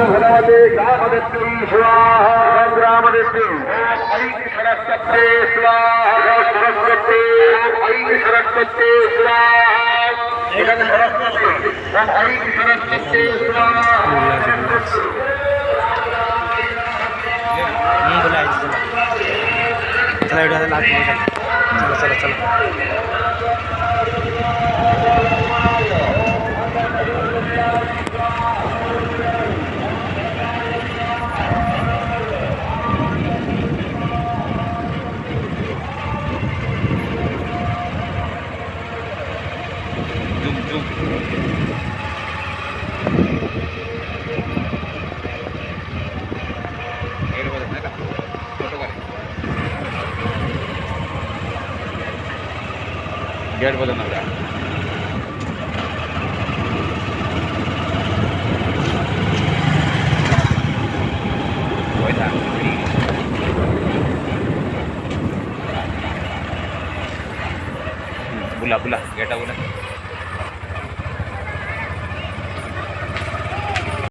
भगवते ग्रामदत्ते स्वाहा ग्रामदत्ते ऐक्य सरस्वते स्वाहा सरस्वते ऐक्य सरस्वते स्वाहा एवं सरस्वते ऐक्य सरस्वते स्वाहा चला चला चला चला गेट बदलना का बुला बुला गेटा बुला